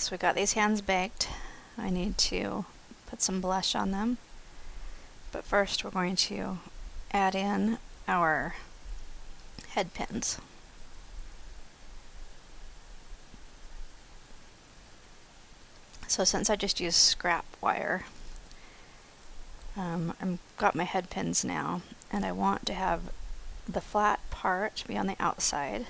So we got these hands baked. I need to put some blush on them. But first we're going to add in our head pins. So since I just used scrap wire, I've got my head pins now, and I want to have the flat part be on the outside.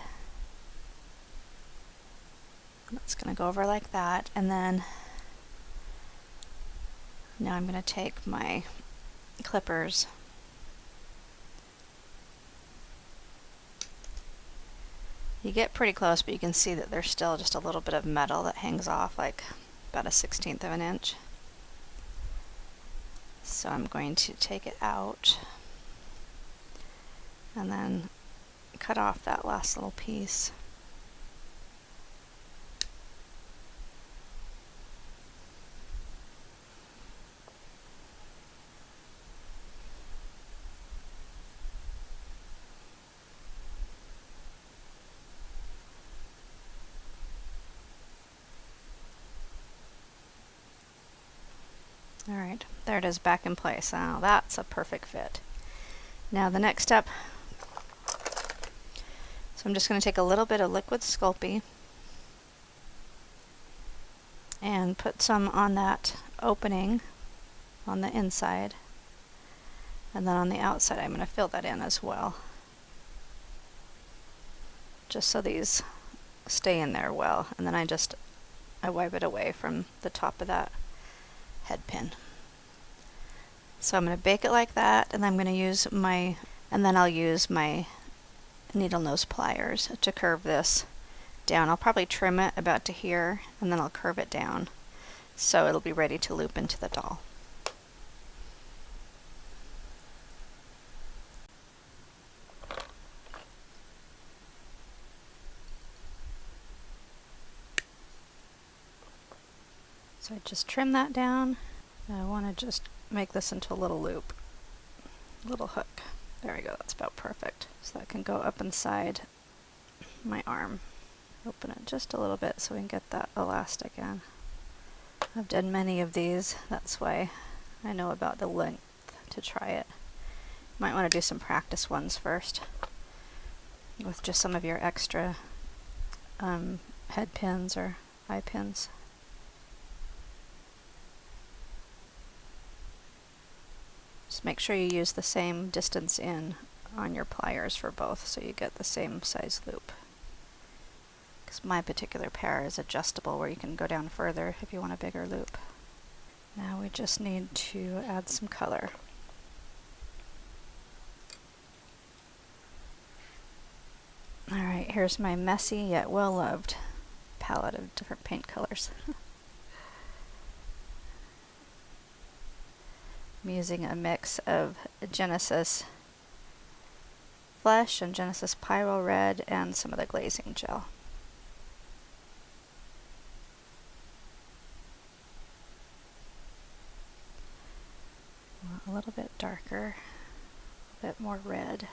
That's going to go over like that, and then now I'm going to take my clippers You get pretty close, but you can see that there's still just a little bit of metal that hangs off, like about 1/16 of an inch. So I'm going to take it out and then cut off that last little piece. Alright, there it is back in place. Now that's a perfect fit. Now the next step, so I'm just going to take a little bit of liquid Sculpey and put some on that opening on the inside, and then on the outside I'm going to fill that in as well, just so these stay in there well, and then I wipe it away from the top of that head pin. So I'm going to bake it like that, and then I'm going to use I'll use my needle nose pliers to curve this down. I'll probably trim it about to here, and then I'll curve it down so it'll be ready to loop into the doll. So I just trim that down. I want to just make this into a little loop, a little hook. There we go, that's about perfect. So that can go up inside my arm. Open it just a little bit so we can get that elastic in. I've done many of these, that's why I know about the length to try it. Might want to do some practice ones first with just some of your extra head pins or eye pins. Just make sure you use the same distance in on your pliers for both so you get the same size loop. Because my particular pair is adjustable where you can go down further if you want a bigger loop. Now we just need to add some color. Alright, here's my messy yet well-loved palette of different paint colors. I'm using a mix of Genesis Flesh and Genesis Pyro Red and some of the glazing gel. A little bit darker, a bit more red.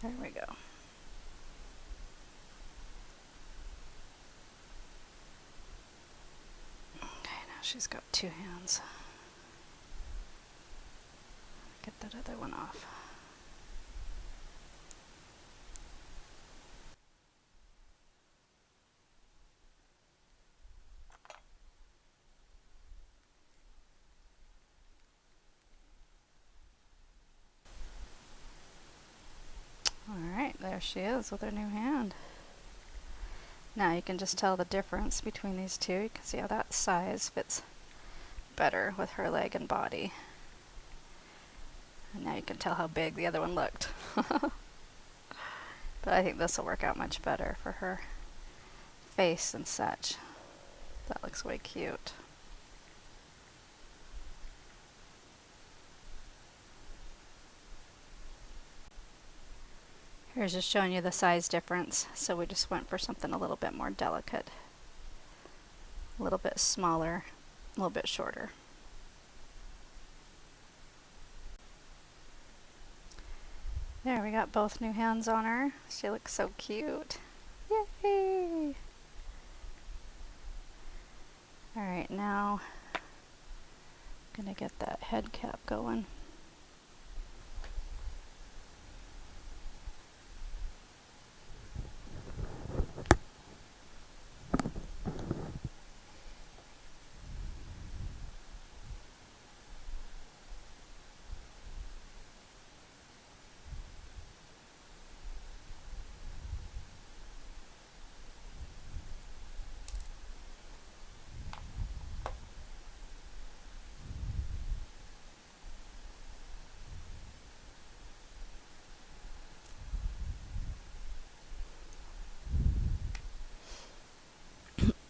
There we go. Okay, now she's got two hands. Get that other one off. she is with her new hand. Now you can just tell the difference between these two. You can see how that size fits better with her leg and body. And now you can tell how big the other one looked. But I think this will work out much better for her face and such. That looks way cute. Here's just showing you the size difference. So we just went for something a little bit more delicate. A little bit smaller, a little bit shorter. There, we got both new hands on her. She looks so cute. Yay! Alright, now I'm gonna get that head cap going.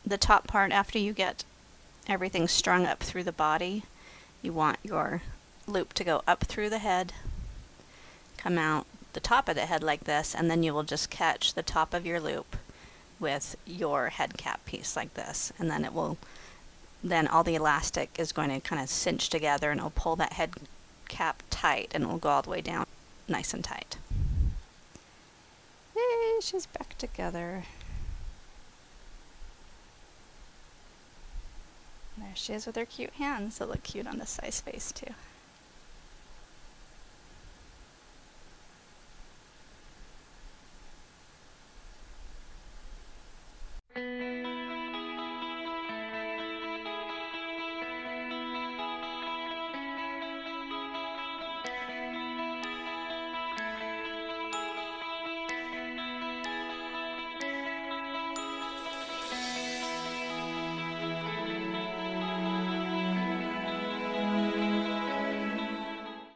The top part, after you get everything strung up through the body, you want your loop to go up through the head, come out the top of the head like this, and then you will just catch the top of your loop with your head cap piece like this, and then it will, then all the elastic is going to kind of cinch together and it'll pull that head cap tight and it'll go all the way down nice and tight. Yay, she's back together. There she is with her cute hands that look cute on this size face too.